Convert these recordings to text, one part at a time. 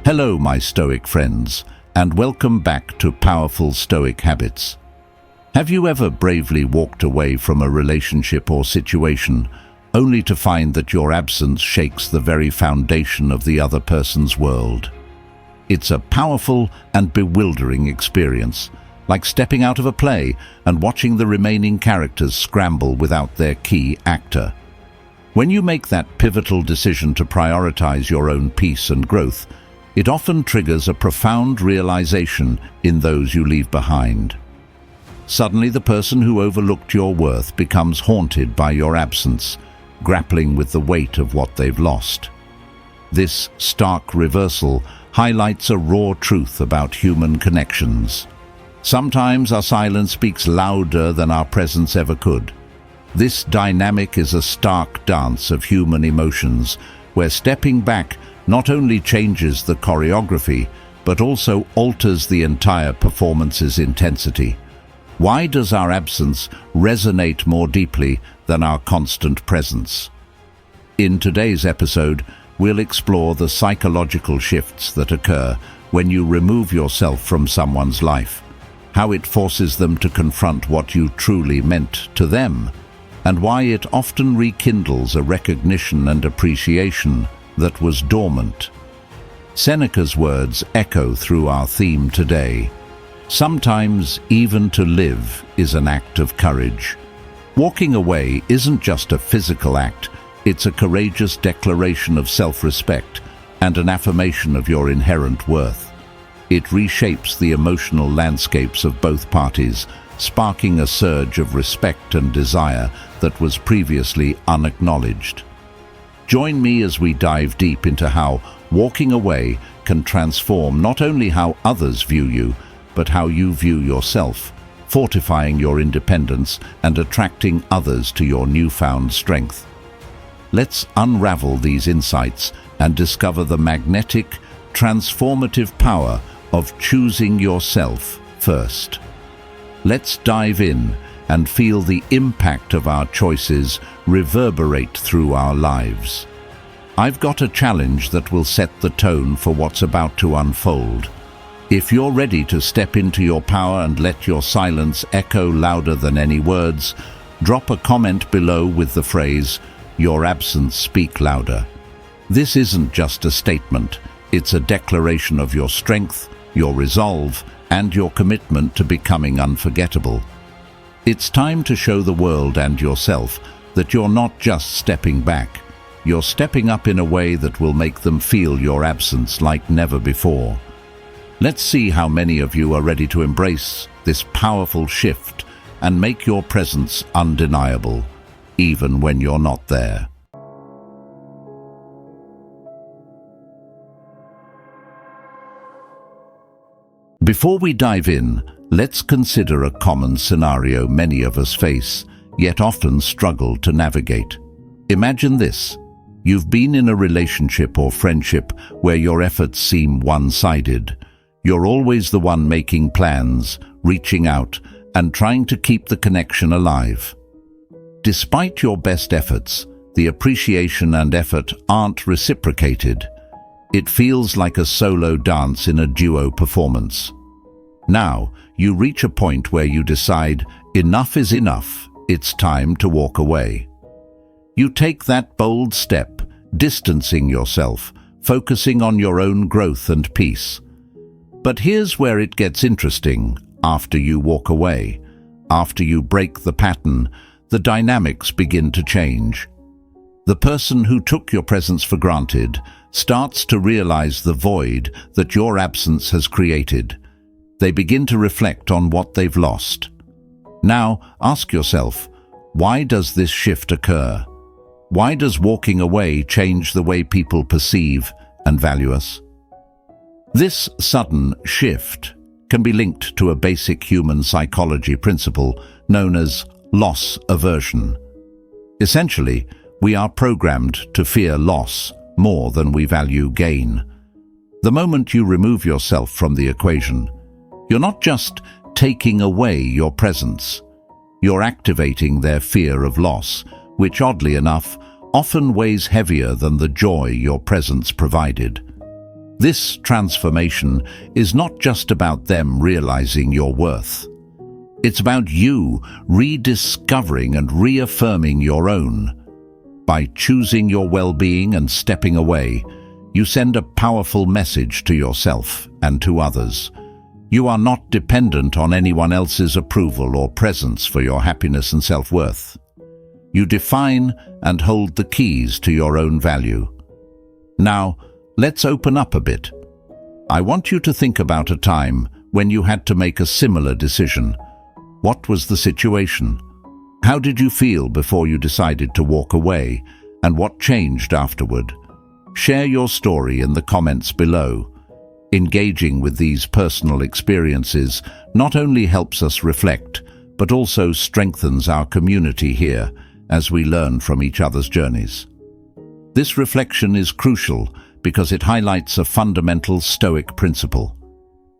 Hello, my Stoic friends, and welcome back to Powerful Stoic Habits. Have you ever bravely walked away from a relationship or situation only to find that your absence shakes the very foundation of the other person's world? It's a powerful and bewildering experience, like stepping out of a play and watching the remaining characters scramble without their key actor. When you make that pivotal decision to prioritize your own peace and growth, it often triggers a profound realization in those you leave behind. Suddenly, the person who overlooked your worth becomes haunted by your absence, grappling with the weight of what they've lost. This stark reversal highlights a raw truth about human connections. Sometimes our silence speaks louder than our presence ever could. This dynamic is a stark dance of human emotions, where stepping back not only changes the choreography, but also alters the entire performance's intensity. Why does our absence resonate more deeply than our constant presence? In today's episode, we'll explore the psychological shifts that occur when you remove yourself from someone's life, how it forces them to confront what you truly meant to them, and why it often rekindles a recognition and appreciation that was dormant. Seneca's words echo through our theme today. Sometimes even to live is an act of courage. Walking away isn't just a physical act, it's a courageous declaration of self-respect and an affirmation of your inherent worth. It reshapes the emotional landscapes of both parties, sparking a surge of respect and desire that was previously unacknowledged. Join me as we dive deep into how walking away can transform not only how others view you, but how you view yourself, fortifying your independence and attracting others to your newfound strength. Let's unravel these insights and discover the magnetic, transformative power of choosing yourself first. Let's dive in and feel the impact of our choices reverberate through our lives. I've got a challenge that will set the tone for what's about to unfold. If you're ready to step into your power and let your silence echo louder than any words, drop a comment below with the phrase, "Your absence speak louder." This isn't just a statement, it's a declaration of your strength, your resolve, and your commitment to becoming unforgettable. It's time to show the world and yourself that you're not just stepping back, you're stepping up in a way that will make them feel your absence like never before. Let's see how many of you are ready to embrace this powerful shift and make your presence undeniable, even when you're not there. Before we dive in, let's consider a common scenario many of us face, yet often struggle to navigate. Imagine this. You've been in a relationship or friendship where your efforts seem one-sided. You're always the one making plans, reaching out, and trying to keep the connection alive. Despite your best efforts, the appreciation and effort aren't reciprocated. It feels like a solo dance in a duo performance. Now, you reach a point where you decide, enough is enough, it's time to walk away. You take that bold step, distancing yourself, focusing on your own growth and peace. But here's where it gets interesting. After you walk away, after you break the pattern, the dynamics begin to change. The person who took your presence for granted starts to realize the void that your absence has created. They begin to reflect on what they've lost. Now, ask yourself, why does this shift occur? Why does walking away change the way people perceive and value us? This sudden shift can be linked to a basic human psychology principle known as loss aversion. Essentially, we are programmed to fear loss more than we value gain. The moment you remove yourself from the equation, you're not just taking away your presence, you're activating their fear of loss, which oddly enough often weighs heavier than the joy your presence provided. This transformation is not just about them realizing your worth. It's about you rediscovering and reaffirming your own. By choosing your well-being and stepping away, you send a powerful message to yourself and to others. You are not dependent on anyone else's approval or presence for your happiness and self-worth. You define and hold the keys to your own value. Now, let's open up a bit. I want you to think about a time when you had to make a similar decision. What was the situation? How did you feel before you decided to walk away, and what changed afterward? Share your story in the comments below. Engaging with these personal experiences not only helps us reflect, but also strengthens our community here as we learn from each other's journeys. This reflection is crucial because it highlights a fundamental Stoic principle: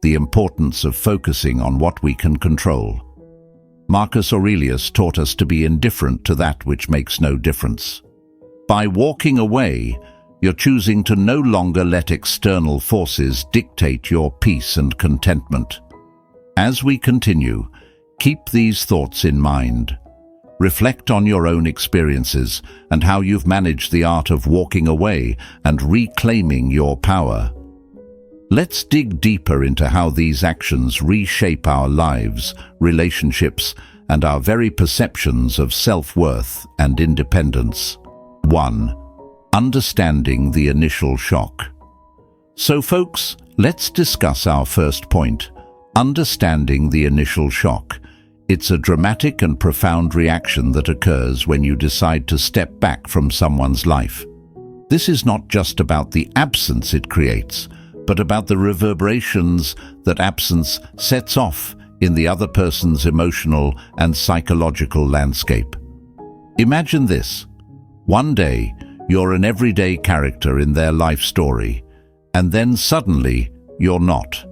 the importance of focusing on what we can control. Marcus Aurelius taught us to be indifferent to that which makes no difference. By walking away, you're choosing to no longer let external forces dictate your peace and contentment. As we continue, keep these thoughts in mind. Reflect on your own experiences and how you've managed the art of walking away and reclaiming your power. Let's dig deeper into how these actions reshape our lives, relationships, and our very perceptions of self-worth and independence. 1. Understanding the initial shock. So folks, let's discuss our first point: understanding the initial shock. It's a dramatic and profound reaction that occurs when you decide to step back from someone's life. This is not just about the absence it creates, but about the reverberations that absence sets off in the other person's emotional and psychological landscape. Imagine this. One day, you're an everyday character in their life story, and then suddenly, you're not.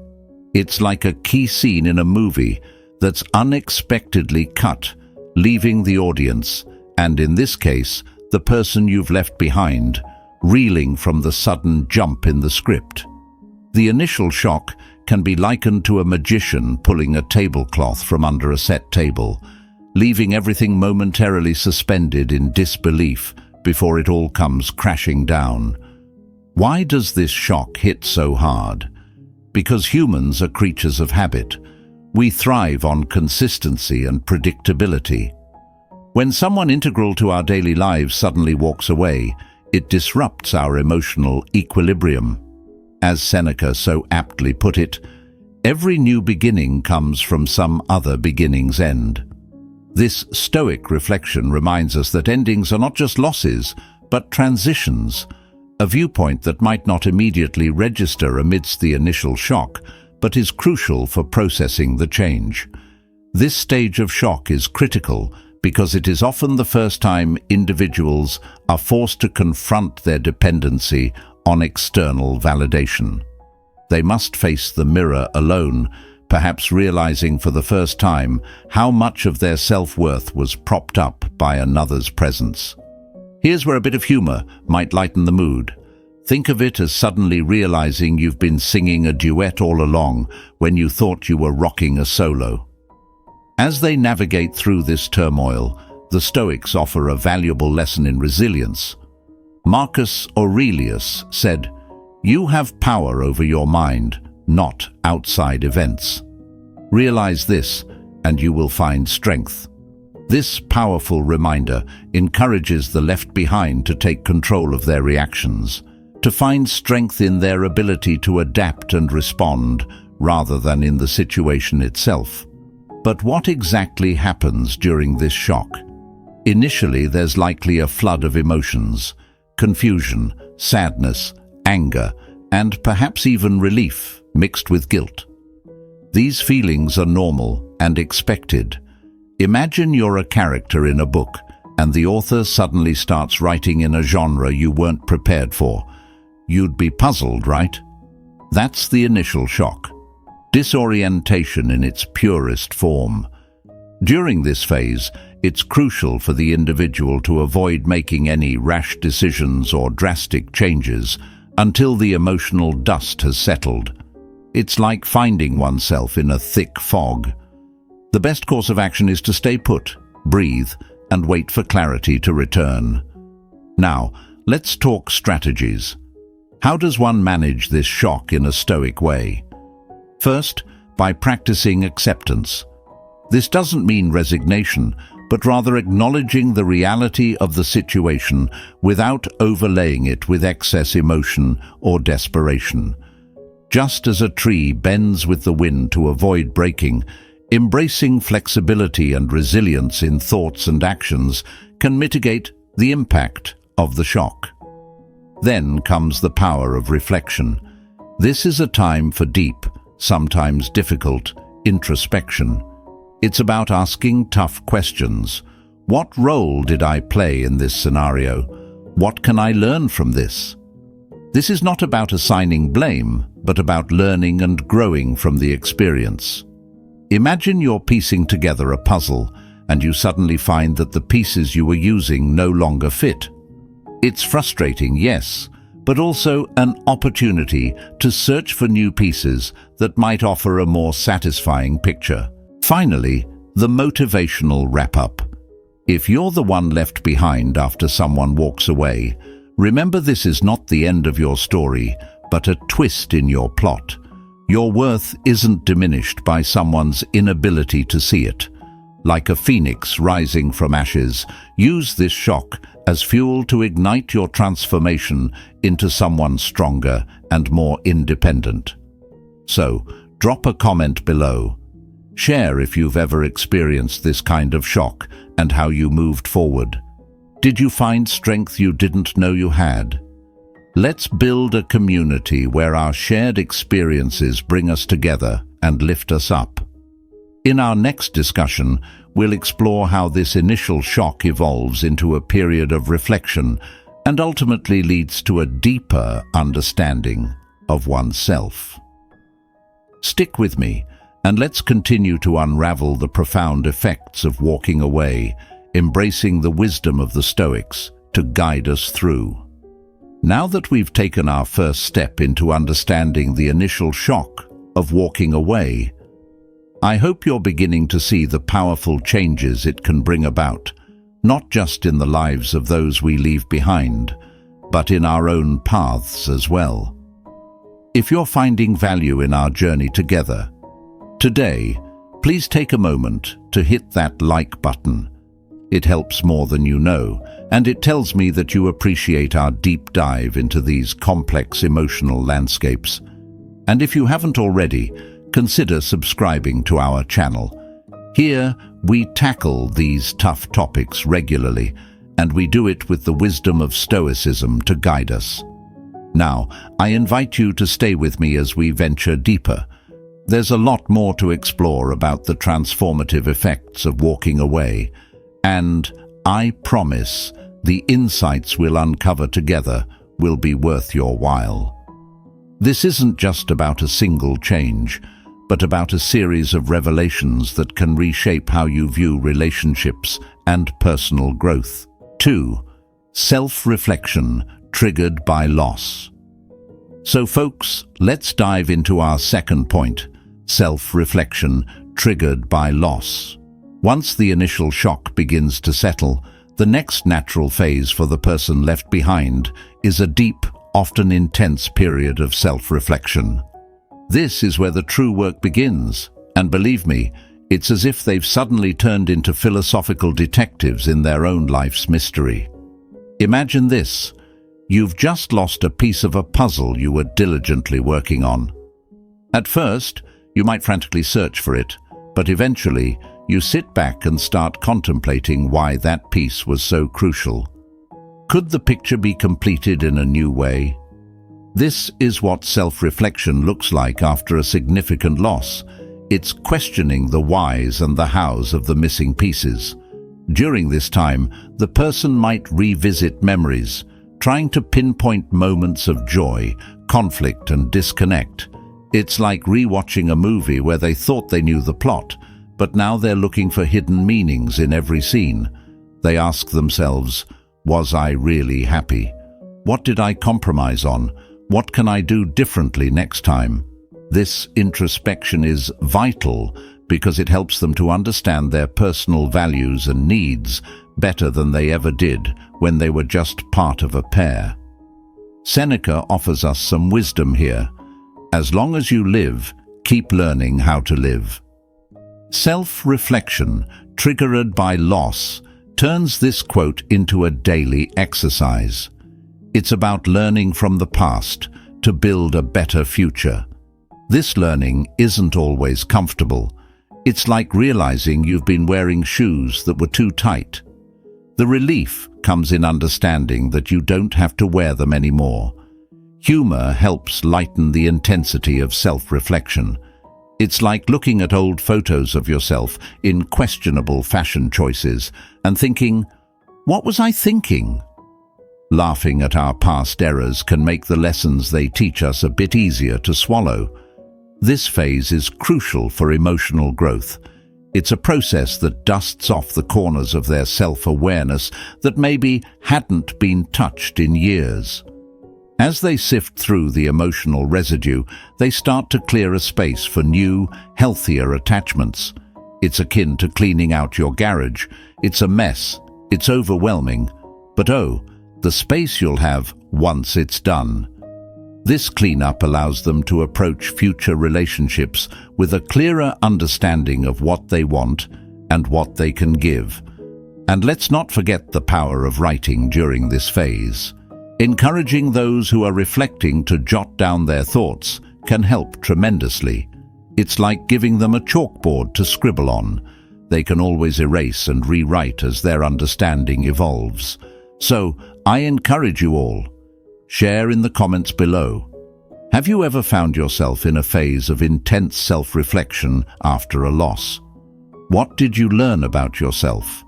It's like a key scene in a movie that's unexpectedly cut, leaving the audience, and in this case, the person you've left behind, reeling from the sudden jump in the script. The initial shock can be likened to a magician pulling a tablecloth from under a set table, leaving everything momentarily suspended in disbelief before it all comes crashing down. Why does this shock hit so hard? Because humans are creatures of habit. We thrive on consistency and predictability. When someone integral to our daily lives suddenly walks away, it disrupts our emotional equilibrium. As Seneca so aptly put it, every new beginning comes from some other beginning's end. This Stoic reflection reminds us that endings are not just losses, but transitions, a viewpoint that might not immediately register amidst the initial shock, but is crucial for processing the change. This stage of shock is critical because it is often the first time individuals are forced to confront their dependency on external validation. They must face the mirror alone, perhaps realizing for the first time how much of their self-worth was propped up by another's presence. Here's where a bit of humor might lighten the mood. Think of it as suddenly realizing you've been singing a duet all along when you thought you were rocking a solo. As they navigate through this turmoil, the Stoics offer a valuable lesson in resilience. Marcus Aurelius said, "You have power over your mind, not outside events. Realize this, and you will find strength." This powerful reminder encourages the left behind to take control of their reactions, to find strength in their ability to adapt and respond rather than in the situation itself. But what exactly happens during this shock? Initially, there's likely a flood of emotions: confusion, sadness, anger, and perhaps even relief mixed with guilt. These feelings are normal and expected. Imagine you're a character in a book, and the author suddenly starts writing in a genre you weren't prepared for. You'd be puzzled, right? That's the initial shock. Disorientation in its purest form. During this phase, it's crucial for the individual to avoid making any rash decisions or drastic changes, until the emotional dust has settled. It's like finding oneself in a thick fog. The best course of action is to stay put, breathe, and wait for clarity to return. Now, let's talk strategies. How does one manage this shock in a stoic way? First, by practicing acceptance. This doesn't mean resignation, but rather acknowledging the reality of the situation without overlaying it with excess emotion or desperation. Just as a tree bends with the wind to avoid breaking, embracing flexibility and resilience in thoughts and actions can mitigate the impact of the shock. Then comes the power of reflection. This is a time for deep, sometimes difficult, introspection. It's about asking tough questions. What role did I play in this scenario? What can I learn from this? This is not about assigning blame, but about learning and growing from the experience. Imagine you're piecing together a puzzle, and you suddenly find that the pieces you were using no longer fit. It's frustrating, yes, but also an opportunity to search for new pieces that might offer a more satisfying picture. Finally, the motivational wrap-up. If you're the one left behind after someone walks away, remember this is not the end of your story, but a twist in your plot. Your worth isn't diminished by someone's inability to see it. Like a phoenix rising from ashes, use this shock as fuel to ignite your transformation into someone stronger and more independent. So, drop a comment below. Share if you've ever experienced this kind of shock and how you moved forward. Did you find strength you didn't know you had? Let's build a community where our shared experiences bring us together and lift us up. In our next discussion, we'll explore how this initial shock evolves into a period of reflection and ultimately leads to a deeper understanding of oneself. Stick with me, and let's continue to unravel the profound effects of walking away, embracing the wisdom of the Stoics to guide us through. Now that we've taken our first step into understanding the initial shock of walking away, I hope you're beginning to see the powerful changes it can bring about, not just in the lives of those we leave behind, but in our own paths as well. If you're finding value in our journey together, today, please take a moment to hit that like button. It helps more than you know, and it tells me that you appreciate our deep dive into these complex emotional landscapes. And if you haven't already, consider subscribing to our channel. Here, we tackle these tough topics regularly, and we do it with the wisdom of Stoicism to guide us. Now, I invite you to stay with me as we venture deeper. There's a lot more to explore about the transformative effects of walking away, and I promise the insights we'll uncover together will be worth your while. This isn't just about a single change, but about a series of revelations that can reshape how you view relationships and personal growth. 2. Self-reflection triggered by loss. So folks, let's dive into our second point, self-reflection triggered by loss. Once the initial shock begins to settle, the next natural phase for the person left behind is a deep, often intense period of self-reflection. This is where the true work begins, and believe me, it's as if they've suddenly turned into philosophical detectives in their own life's mystery. Imagine this. You've just lost a piece of a puzzle you were diligently working on. At first, you might frantically search for it, but eventually, you sit back and start contemplating why that piece was so crucial. Could the picture be completed in a new way? This is what self-reflection looks like after a significant loss. It's questioning the whys and the hows of the missing pieces. During this time, the person might revisit memories, trying to pinpoint moments of joy, conflict, and disconnect. It's like rewatching a movie where they thought they knew the plot, but now they're looking for hidden meanings in every scene. They ask themselves, was I really happy? What did I compromise on? What can I do differently next time? This introspection is vital because it helps them to understand their personal values and needs better than they ever did when they were just part of a pair. Seneca offers us some wisdom here. As long as you live, keep learning how to live. Self-reflection, triggered by loss, turns this quote into a daily exercise. It's about learning from the past to build a better future. This learning isn't always comfortable. It's like realizing you've been wearing shoes that were too tight. The relief comes in understanding that you don't have to wear them anymore. Humor helps lighten the intensity of self-reflection. It's like looking at old photos of yourself in questionable fashion choices and thinking, "What was I thinking?" Laughing at our past errors can make the lessons they teach us a bit easier to swallow. This phase is crucial for emotional growth. It's a process that dusts off the corners of their self-awareness that maybe hadn't been touched in years. As they sift through the emotional residue, they start to clear a space for new, healthier attachments. It's akin to cleaning out your garage. It's a mess. It's overwhelming. But the space you'll have once it's done. This cleanup allows them to approach future relationships with a clearer understanding of what they want and what they can give. And let's not forget the power of writing during this phase. Encouraging those who are reflecting to jot down their thoughts can help tremendously. It's like giving them a chalkboard to scribble on. They can always erase and rewrite as their understanding evolves. So, I encourage you all. Share in the comments below. Have you ever found yourself in a phase of intense self-reflection after a loss? What did you learn about yourself?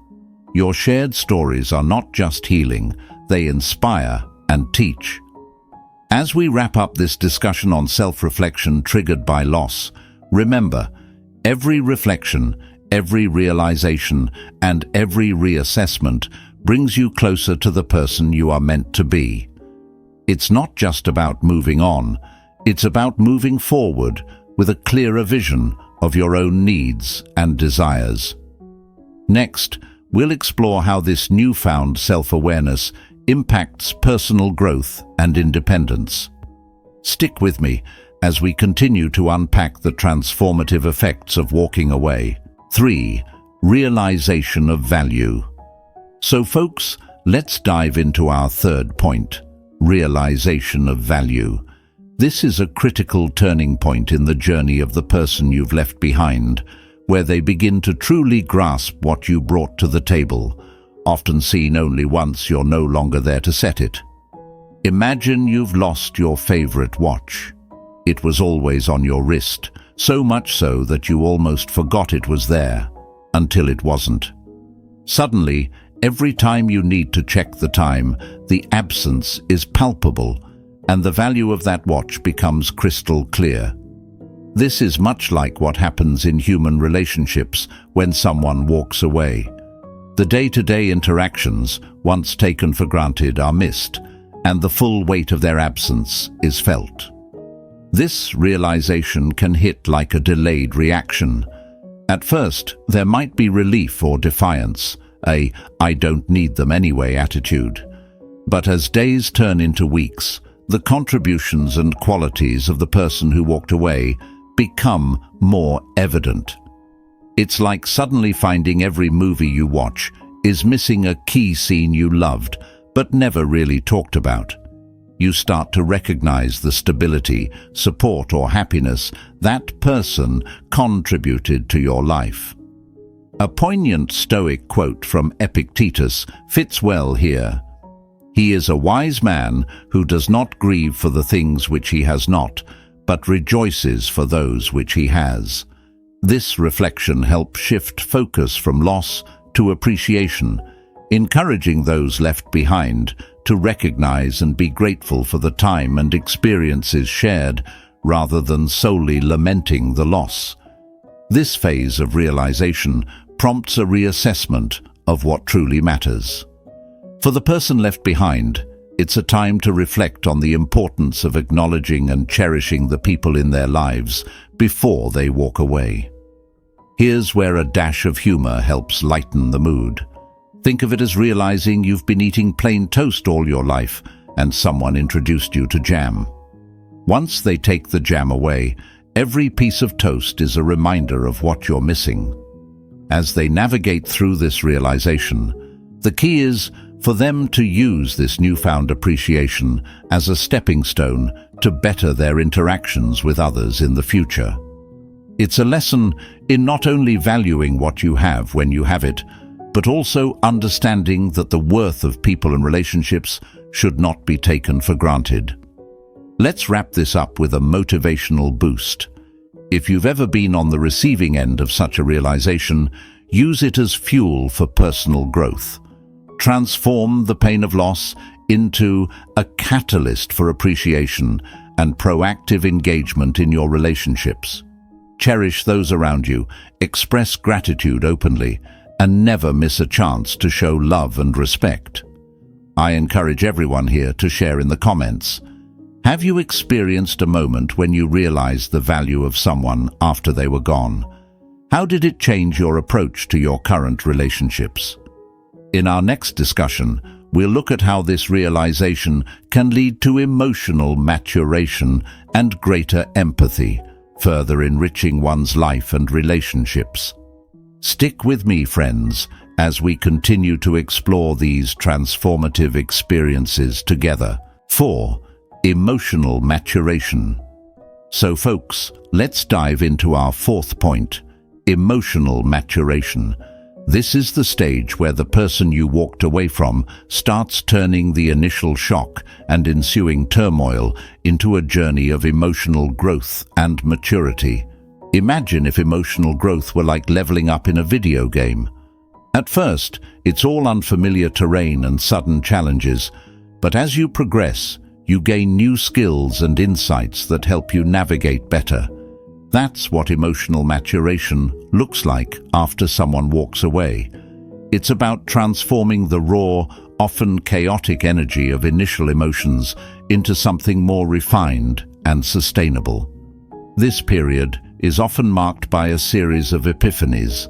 Your shared stories are not just healing, they inspire and teach. As we wrap up this discussion on self-reflection triggered by loss, remember, every reflection, every realization, and every reassessment brings you closer to the person you are meant to be. It's not just about moving on, it's about moving forward with a clearer vision of your own needs and desires. Next, we'll explore how this newfound self-awareness impacts personal growth and independence. Stick with me as we continue to unpack the transformative effects of walking away. 3. Realization of value. So folks, let's dive into our third point. Realization of value. This is a critical turning point in the journey of the person you've left behind, where they begin to truly grasp what you brought to the table, often seen only once you're no longer there to set it. Imagine you've lost your favorite watch. It was always on your wrist, so much so that you almost forgot it was there, until it wasn't. Suddenly, every time you need to check the time, the absence is palpable, and the value of that watch becomes crystal clear. This is much like what happens in human relationships when someone walks away. The day-to-day interactions, once taken for granted, are missed, and the full weight of their absence is felt. This realization can hit like a delayed reaction. At first, there might be relief or defiance, a "I don't need them anyway" attitude. But as days turn into weeks, the contributions and qualities of the person who walked away become more evident. It's like suddenly finding every movie you watch is missing a key scene you loved but never really talked about. You start to recognize the stability, support, or happiness that person contributed to your life. A poignant Stoic quote from Epictetus fits well here. "He is a wise man who does not grieve for the things which he has not, but rejoices for those which he has." This reflection helps shift focus from loss to appreciation, encouraging those left behind to recognize and be grateful for the time and experiences shared, rather than solely lamenting the loss. This phase of realization prompts a reassessment of what truly matters. For the person left behind, It's a time to reflect on the importance of acknowledging and cherishing the people in their lives before they walk away. Here's where a dash of humor helps lighten the mood. Think of it as realizing you've been eating plain toast all your life and someone introduced you to jam. Once they take the jam away, every piece of toast is a reminder of what you're missing. As they navigate through this realization, the key is for them to use this newfound appreciation as a stepping stone to better their interactions with others in the future. It's a lesson in not only valuing what you have when you have it, but also understanding that the worth of people and relationships should not be taken for granted. Let's wrap this up with a motivational boost. If you've ever been on the receiving end of such a realization, use it as fuel for personal growth. Transform the pain of loss into a catalyst for appreciation and proactive engagement in your relationships. Cherish those around you, express gratitude openly, and never miss a chance to show love and respect. I encourage everyone here to share in the comments. Have you experienced a moment when you realized the value of someone after they were gone? How did it change your approach to your current relationships? In our next discussion, we'll look at how this realization can lead to emotional maturation and greater empathy, further enriching one's life and relationships. Stick with me, friends, as we continue to explore these transformative experiences together. 4. Emotional maturation. So folks, let's dive into our fourth point, emotional maturation. This is the stage where the person you walked away from starts turning the initial shock and ensuing turmoil into a journey of emotional growth and maturity. Imagine if emotional growth were like leveling up in a video game. At first, it's all unfamiliar terrain and sudden challenges, but as you progress, you gain new skills and insights that help you navigate better. That's what emotional maturation looks like after someone walks away. It's about transforming the raw, often chaotic energy of initial emotions into something more refined and sustainable. This period is often marked by a series of epiphanies.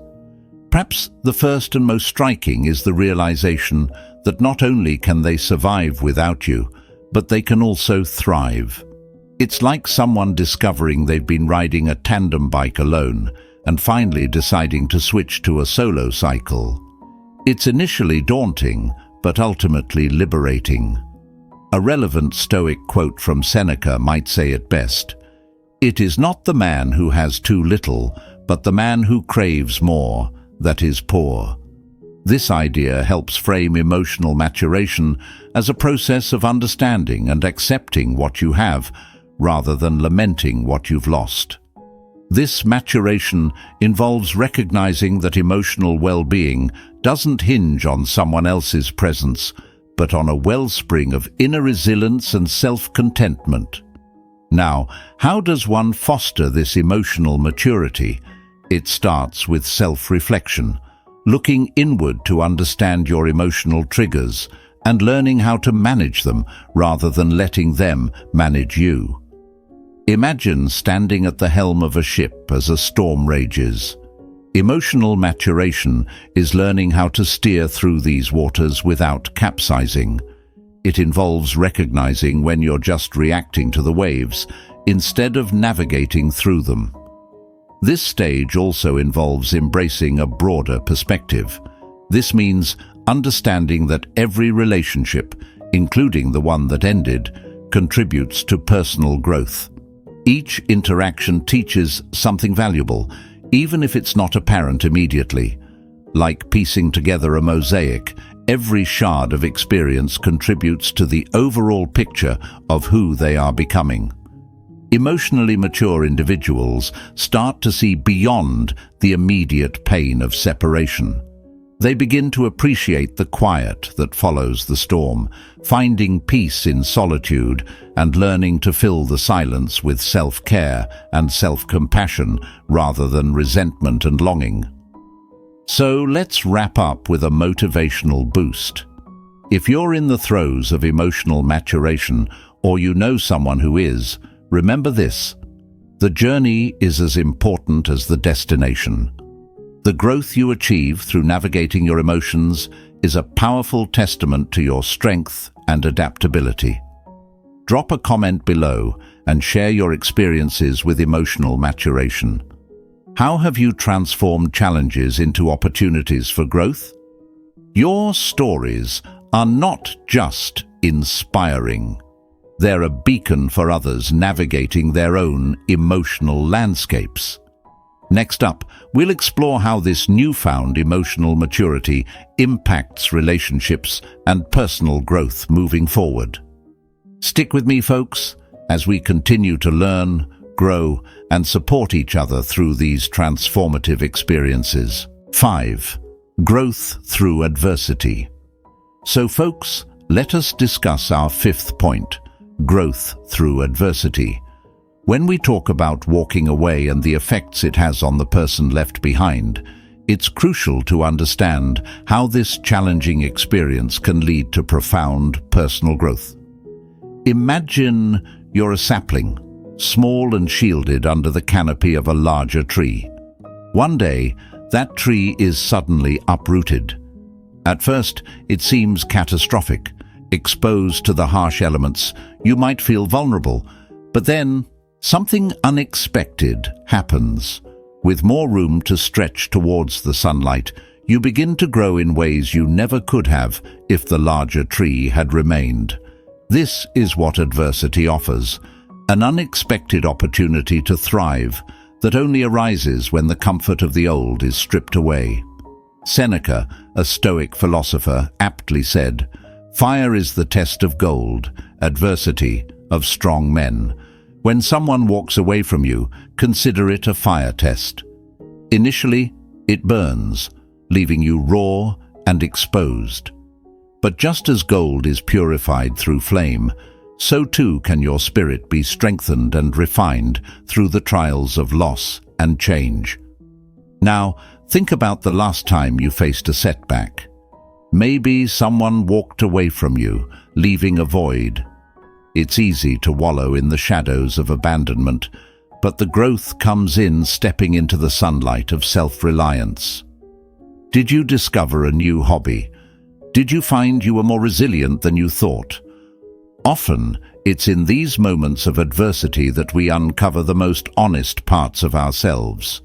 Perhaps the first and most striking is the realization that not only can they survive without you, but they can also thrive. It's like someone discovering they've been riding a tandem bike alone and finally deciding to switch to a solo cycle. It's initially daunting, but ultimately liberating. A relevant Stoic quote from Seneca might say it best: "It is not the man who has too little, but the man who craves more, that is poor." This idea helps frame emotional maturation as a process of understanding and accepting what you have, rather than lamenting what you've lost. This maturation involves recognizing that emotional well-being doesn't hinge on someone else's presence, but on a wellspring of inner resilience and self-contentment. Now, how does one foster this emotional maturity? It starts with self-reflection, looking inward to understand your emotional triggers and learning how to manage them rather than letting them manage you. Imagine standing at the helm of a ship as a storm rages. Emotional maturation is learning how to steer through these waters without capsizing. It involves recognizing when you're just reacting to the waves instead of navigating through them. This stage also involves embracing a broader perspective. This means understanding that every relationship, including the one that ended, contributes to personal growth. Each interaction teaches something valuable, even if it's not apparent immediately. Like piecing together a mosaic, every shard of experience contributes to the overall picture of who they are becoming. Emotionally mature individuals start to see beyond the immediate pain of separation. They begin to appreciate the quiet that follows the storm, finding peace in solitude and learning to fill the silence with self-care and self-compassion rather than resentment and longing. So let's wrap up with a motivational boost. If you're in the throes of emotional maturation, or you know someone who is, remember this: the journey is as important as the destination. The growth you achieve through navigating your emotions is a powerful testament to your strength and adaptability. Drop a comment below and share your experiences with emotional maturation. How have you transformed challenges into opportunities for growth? Your stories are not just inspiring. They're a beacon for others navigating their own emotional landscapes. Next up, we'll explore how this newfound emotional maturity impacts relationships and personal growth moving forward. Stick with me, folks, as we continue to learn, grow, and support each other through these transformative experiences. 5. Growth through adversity. So, folks, let us discuss our 5th point: growth through adversity. When we talk about walking away and the effects it has on the person left behind, it's crucial to understand how this challenging experience can lead to profound personal growth. Imagine you're a sapling, small and shielded under the canopy of a larger tree. One day, that tree is suddenly uprooted. At first, it seems catastrophic. Exposed to the harsh elements, you might feel vulnerable, but then something unexpected happens. With more room to stretch towards the sunlight, you begin to grow in ways you never could have if the larger tree had remained. This is what adversity offers: an unexpected opportunity to thrive that only arises when the comfort of the old is stripped away. Seneca, a Stoic philosopher, aptly said, "Fire is the test of gold, adversity of strong men." When someone walks away from you, consider it a fire test. Initially, it burns, leaving you raw and exposed. But just as gold is purified through flame, so too can your spirit be strengthened and refined through the trials of loss and change. Now, think about the last time you faced a setback. Maybe someone walked away from you, leaving a void. It's easy to wallow in the shadows of abandonment, but the growth comes in stepping into the sunlight of self-reliance. Did you discover a new hobby? Did you find you were more resilient than you thought? Often, it's in these moments of adversity that we uncover the most honest parts of ourselves.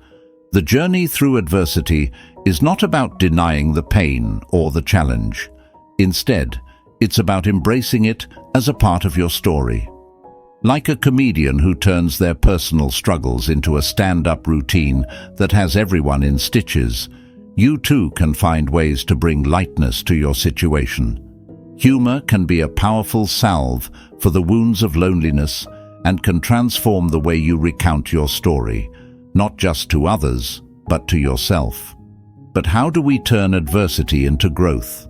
The journey through adversity is not about denying the pain or the challenge. Instead, it's about embracing it as a part of your story. Like a comedian who turns their personal struggles into a stand-up routine that has everyone in stitches, you too can find ways to bring lightness to your situation. Humor can be a powerful salve for the wounds of loneliness and can transform the way you recount your story, not just to others, but to yourself. But how do we turn adversity into growth?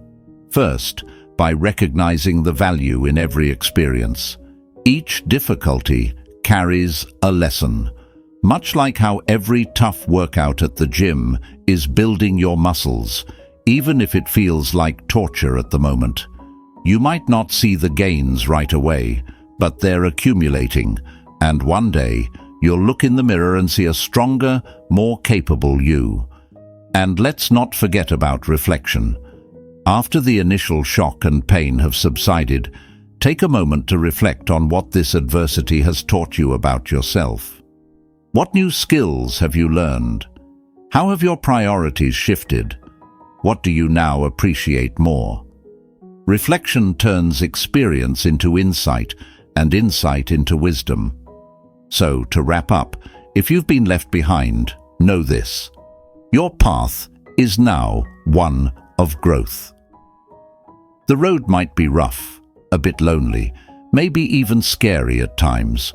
First, by recognizing the value in every experience. Each difficulty carries a lesson, much like how every tough workout at the gym is building your muscles, even if it feels like torture at the moment. You might not see the gains right away, but they're accumulating, and one day you'll look in the mirror and see a stronger, more capable you. And let's not forget about reflection. After the initial shock and pain have subsided, take a moment to reflect on what this adversity has taught you about yourself. What new skills have you learned? How have your priorities shifted? What do you now appreciate more? Reflection turns experience into insight and insight into wisdom. So, to wrap up, if you've been left behind, know this: your path is now one of growth. The road might be rough, a bit lonely, maybe even scary at times,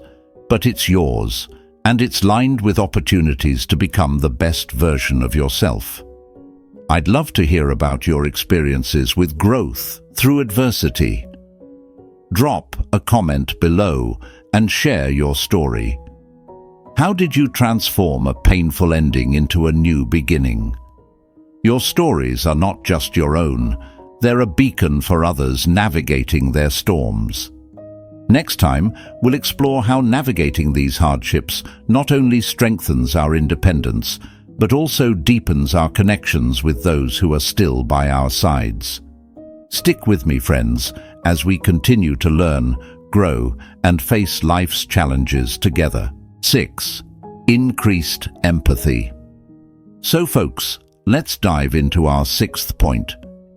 but it's yours, and it's lined with opportunities to become the best version of yourself. I'd love to hear about your experiences with growth through adversity. Drop a comment below and share your story. How did you transform a painful ending into a new beginning? Your stories are not just your own, They're a beacon for others navigating their storms. Next time, we'll explore how navigating these hardships not only strengthens our independence, but also deepens our connections with those who are still by our sides. Stick with me, friends, as we continue to learn, grow, and face life's challenges together. 6. Increased empathy. So folks, let's dive into our 6th point,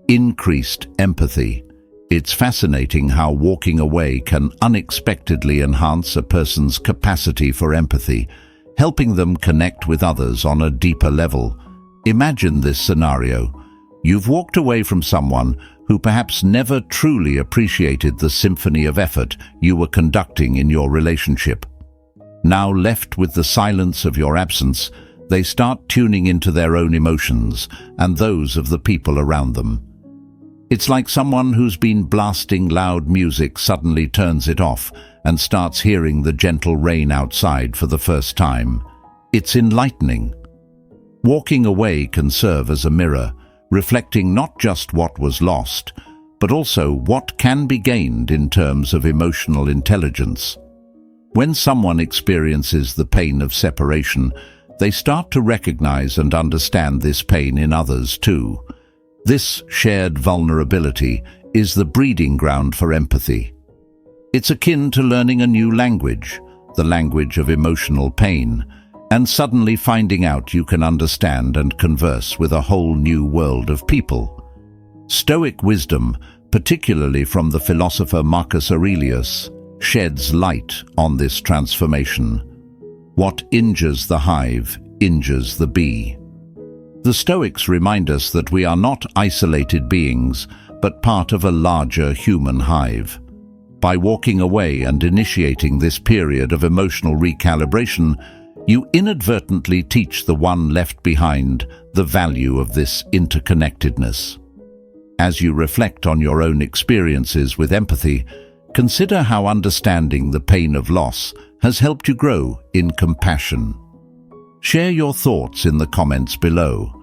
increased empathy. It's fascinating how walking away can unexpectedly enhance a person's capacity for empathy, helping them connect with others on a deeper level. Imagine this scenario. You've walked away from someone who perhaps never truly appreciated the symphony of effort you were conducting in your relationship. Now left with the silence of your absence, they start tuning into their own emotions and those of the people around them. It's like someone who's been blasting loud music suddenly turns it off and starts hearing the gentle rain outside for the first time. It's enlightening. Walking away can serve as a mirror, reflecting not just what was lost, but also what can be gained in terms of emotional intelligence. When someone experiences the pain of separation, they start to recognize and understand this pain in others too. This shared vulnerability is the breeding ground for empathy. It's akin to learning a new language, the language of emotional pain, and suddenly finding out you can understand and converse with a whole new world of people. Stoic wisdom, particularly from the philosopher Marcus Aurelius, sheds light on this transformation. What injures the hive injures the bee. The Stoics remind us that we are not isolated beings, but part of a larger human hive. By walking away and initiating this period of emotional recalibration, you inadvertently teach the one left behind the value of this interconnectedness. As you reflect on your own experiences with empathy, consider how understanding the pain of loss has helped you grow in compassion. Share your thoughts in the comments below.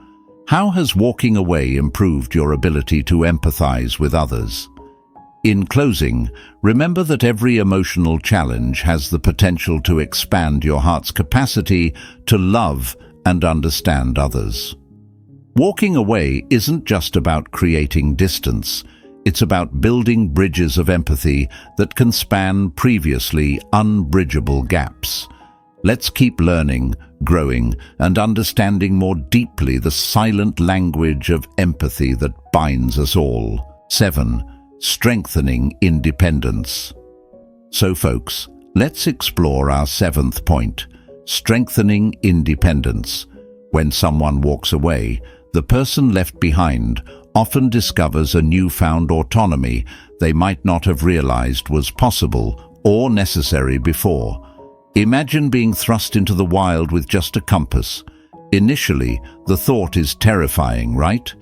How has walking away improved your ability to empathize with others? In closing, remember that every emotional challenge has the potential to expand your heart's capacity to love and understand others. Walking away isn't just about creating distance. It's about building bridges of empathy that can span previously unbridgeable gaps. Let's keep learning, growing, and understanding more deeply the silent language of empathy that binds us all. 7. Strengthening independence. So folks, let's explore our 7th point, strengthening independence. When someone walks away, the person left behind often discovers a newfound autonomy they might not have realized was possible or necessary before. Imagine being thrust into the wild with just a compass. Initially, the thought is terrifying, right?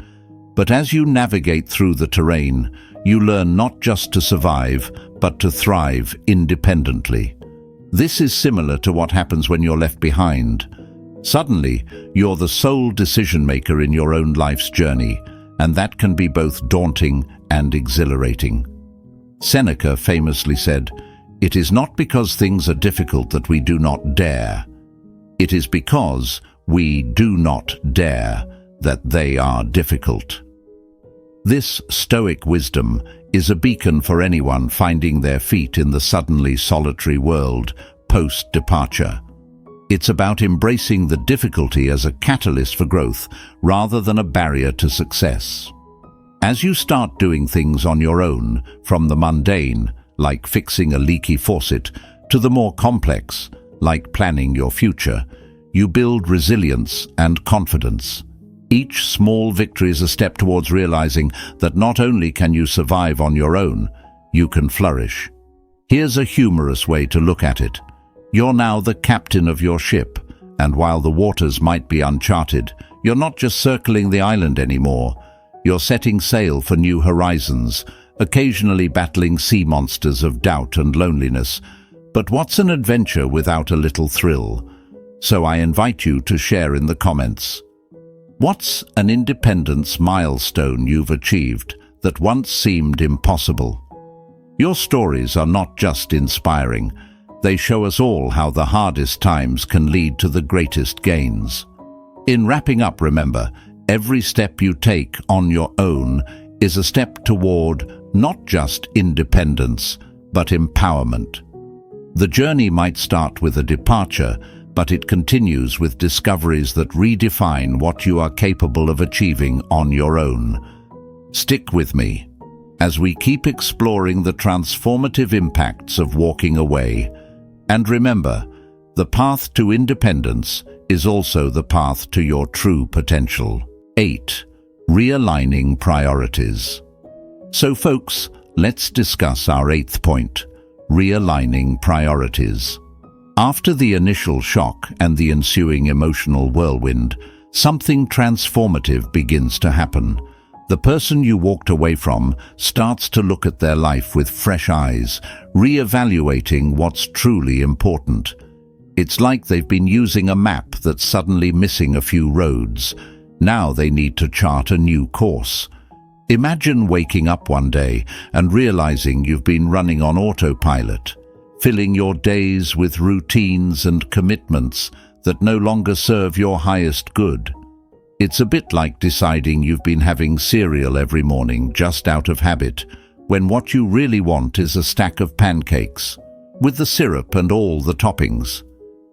But as you navigate through the terrain, you learn not just to survive, but to thrive independently. This is similar to what happens when you're left behind. Suddenly, you're the sole decision-maker in your own life's journey, and that can be both daunting and exhilarating. Seneca famously said, "It is not because things are difficult that we do not dare. It is because we do not dare that they are difficult." This Stoic wisdom is a beacon for anyone finding their feet in the suddenly solitary world post-departure. It's about embracing the difficulty as a catalyst for growth rather than a barrier to success. As you start doing things on your own, from the mundane, like fixing a leaky faucet, to the more complex, like planning your future, you build resilience and confidence. Each small victory is a step towards realizing that not only can you survive on your own, you can flourish. Here's a humorous way to look at it. You're now the captain of your ship, and while the waters might be uncharted, you're not just circling the island anymore. You're setting sail for new horizons, occasionally battling sea monsters of doubt and loneliness. But what's an adventure without a little thrill? So I invite you to share in the comments. What's an independence milestone you've achieved that once seemed impossible. Your stories are not just inspiring, they show us all how the hardest times can lead to the greatest gains. In wrapping up, remember, every step you take on your own is a step toward not just independence, but empowerment. The journey might start with a departure, but it continues with discoveries that redefine what you are capable of achieving on your own. Stick with me as we keep exploring the transformative impacts of walking away. And remember, the path to independence is also the path to your true potential. 8. Realigning priorities. So folks, let's discuss our 8th point, realigning priorities. After the initial shock and the ensuing emotional whirlwind, something transformative begins to happen. The person you walked away from starts to look at their life with fresh eyes, re-evaluating what's truly important. It's like they've been using a map that's suddenly missing a few roads. Now they need to chart a new course. Imagine waking up one day and realizing you've been running on autopilot, filling your days with routines and commitments that no longer serve your highest good. It's a bit like deciding you've been having cereal every morning just out of habit, when what you really want is a stack of pancakes, with the syrup and all the toppings.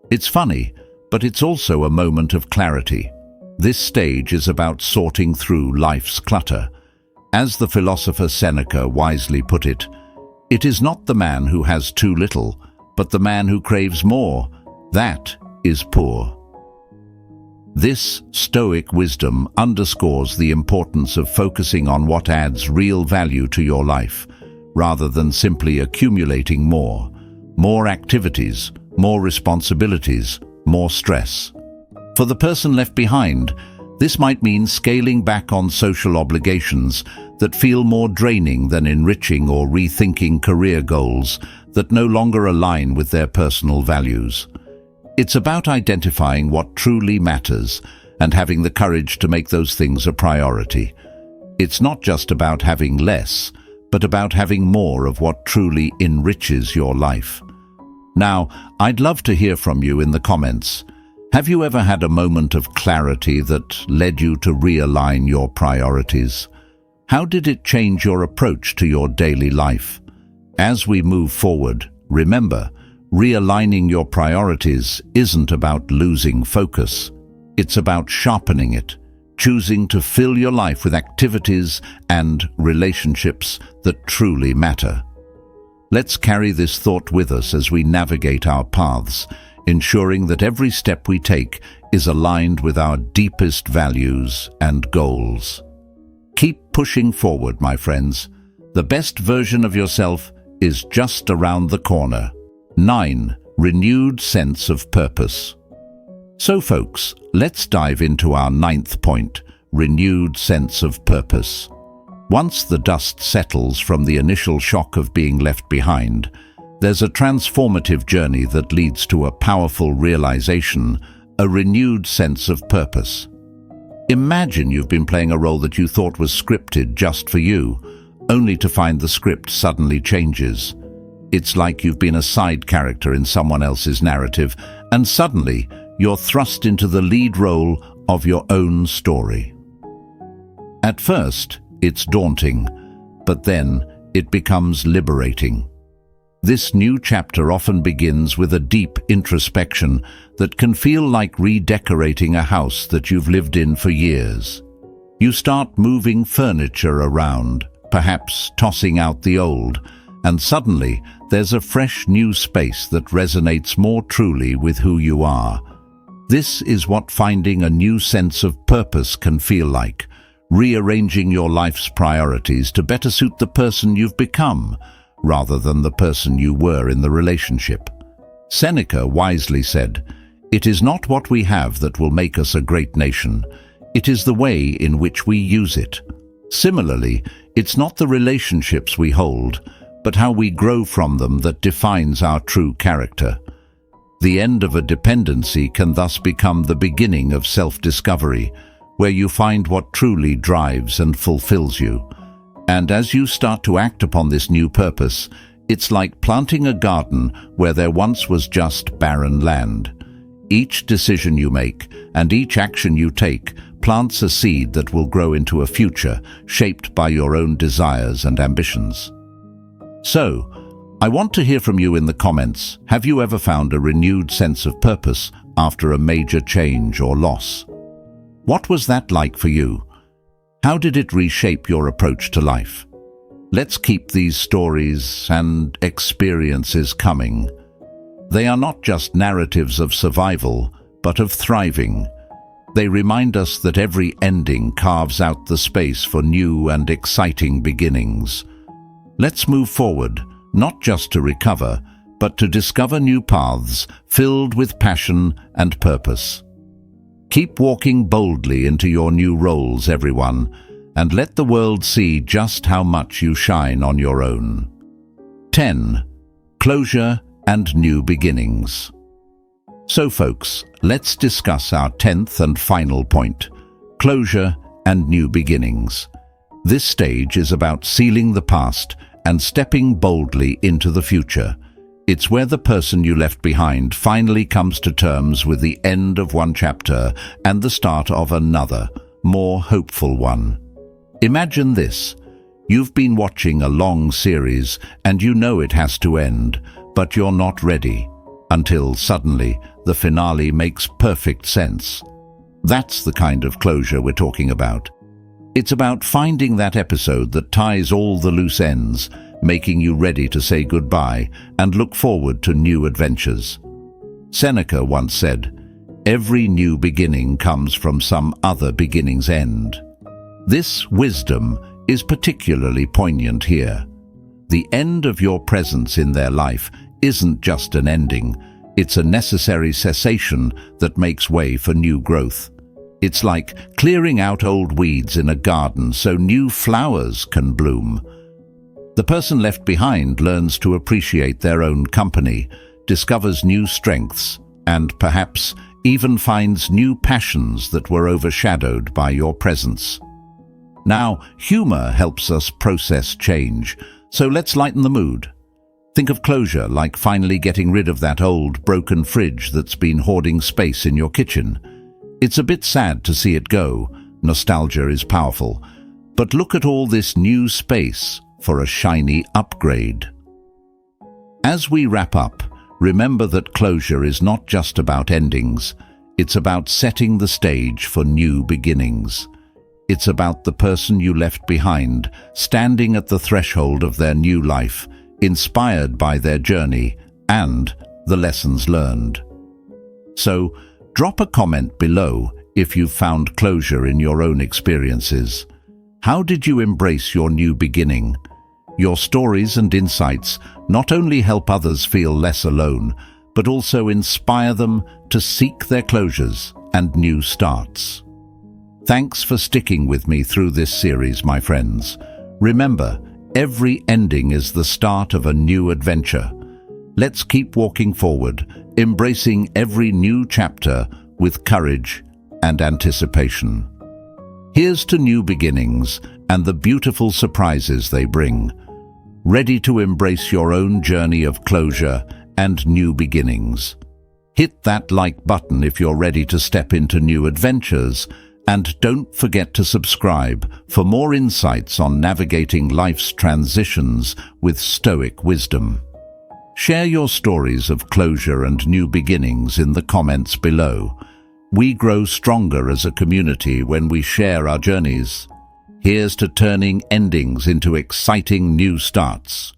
It's funny, but it's also a moment of clarity. This stage is about sorting through life's clutter. As the philosopher Seneca wisely put it, it is not the man who has too little, but the man who craves more. That is poor. This Stoic wisdom underscores the importance of focusing on what adds real value to your life, rather than simply accumulating more activities, more responsibilities, more stress. For the person left behind, this might mean scaling back on social obligations that feel more draining than enriching, or rethinking career goals that no longer align with their personal values. It's about identifying what truly matters and having the courage to make those things a priority. It's not just about having less, but about having more of what truly enriches your life. Now, I'd love to hear from you in the comments. Have you ever had a moment of clarity that led you to realign your priorities? How did it change your approach to your daily life? As we move forward, remember, realigning your priorities isn't about losing focus. It's about sharpening it, choosing to fill your life with activities and relationships that truly matter. Let's carry this thought with us as we navigate our paths, ensuring that every step we take is aligned with our deepest values and goals. Keep pushing forward, my friends. The best version of yourself is just around the corner. 9. Renewed sense of purpose. So folks, let's dive into our 9th point, renewed sense of purpose. Once the dust settles from the initial shock of being left behind, there's a transformative journey that leads to a powerful realization, a renewed sense of purpose. Imagine you've been playing a role that you thought was scripted just for you, only to find the script suddenly changes. It's like you've been a side character in someone else's narrative, and suddenly you're thrust into the lead role of your own story. At first, it's daunting, but then it becomes liberating. This new chapter often begins with a deep introspection that can feel like redecorating a house that you've lived in for years. You start moving furniture around, perhaps tossing out the old, and suddenly there's a fresh new space that resonates more truly with who you are. This is what finding a new sense of purpose can feel like, rearranging your life's priorities to better suit the person you've become, rather than the person you were in the relationship. Seneca wisely said, "It is not what we have that will make us a great nation. It is the way in which we use it." Similarly, it's not the relationships we hold, but how we grow from them that defines our true character. The end of a dependency can thus become the beginning of self-discovery, where you find what truly drives and fulfills you. And as you start to act upon this new purpose, it's like planting a garden where there once was just barren land. Each decision you make and each action you take plants a seed that will grow into a future shaped by your own desires and ambitions. So, I want to hear from you in the comments. Have you ever found a renewed sense of purpose after a major change or loss? What was that like for you? How did it reshape your approach to life? Let's keep these stories and experiences coming. They are not just narratives of survival, but of thriving. They remind us that every ending carves out the space for new and exciting beginnings. Let's move forward, not just to recover, but to discover new paths filled with passion and purpose. Keep walking boldly into your new roles, everyone, and let the world see just how much you shine on your own. 10. Closure and new beginnings. So folks, let's discuss our 10th and final point, closure and new beginnings. This stage is about sealing the past and stepping boldly into the future. It's where the person you left behind finally comes to terms with the end of one chapter and the start of another, more hopeful one. Imagine this. You've been watching a long series and you know it has to end, but you're not ready, until suddenly the finale makes perfect sense. That's the kind of closure we're talking about. It's about finding that episode that ties all the loose ends, making you ready to say goodbye and look forward to new adventures. Seneca once said, "Every new beginning comes from some other beginning's end." This wisdom is particularly poignant here. The end of your presence in their life isn't just an ending, it's a necessary cessation that makes way for new growth. It's like clearing out old weeds in a garden so new flowers can bloom. The person left behind learns to appreciate their own company, discovers new strengths, and perhaps even finds new passions that were overshadowed by your presence. Now, humor helps us process change, so let's lighten the mood. Think of closure like finally getting rid of that old, broken fridge that's been hoarding space in your kitchen. It's a bit sad to see it go. Nostalgia is powerful. But look at all this new space for a shiny upgrade. As we wrap up, remember that closure is not just about endings. It's about setting the stage for new beginnings. It's about the person you left behind, standing at the threshold of their new life, inspired by their journey and the lessons learned. So, drop a comment below if you've found closure in your own experiences. How did you embrace your new beginning? Your stories and insights not only help others feel less alone, but also inspire them to seek their closures and new starts. Thanks for sticking with me through this series, my friends. Remember, every ending is the start of a new adventure. Let's keep walking forward, embracing every new chapter with courage and anticipation. Here's to new beginnings and the beautiful surprises they bring. Ready to embrace your own journey of closure and new beginnings. Hit that like button if you're ready to step into new adventures, and don't forget to subscribe for more insights on navigating life's transitions with Stoic wisdom. Share your stories of closure and new beginnings in the comments below. We grow stronger as a community when we share our journeys. Here's to turning endings into exciting new starts.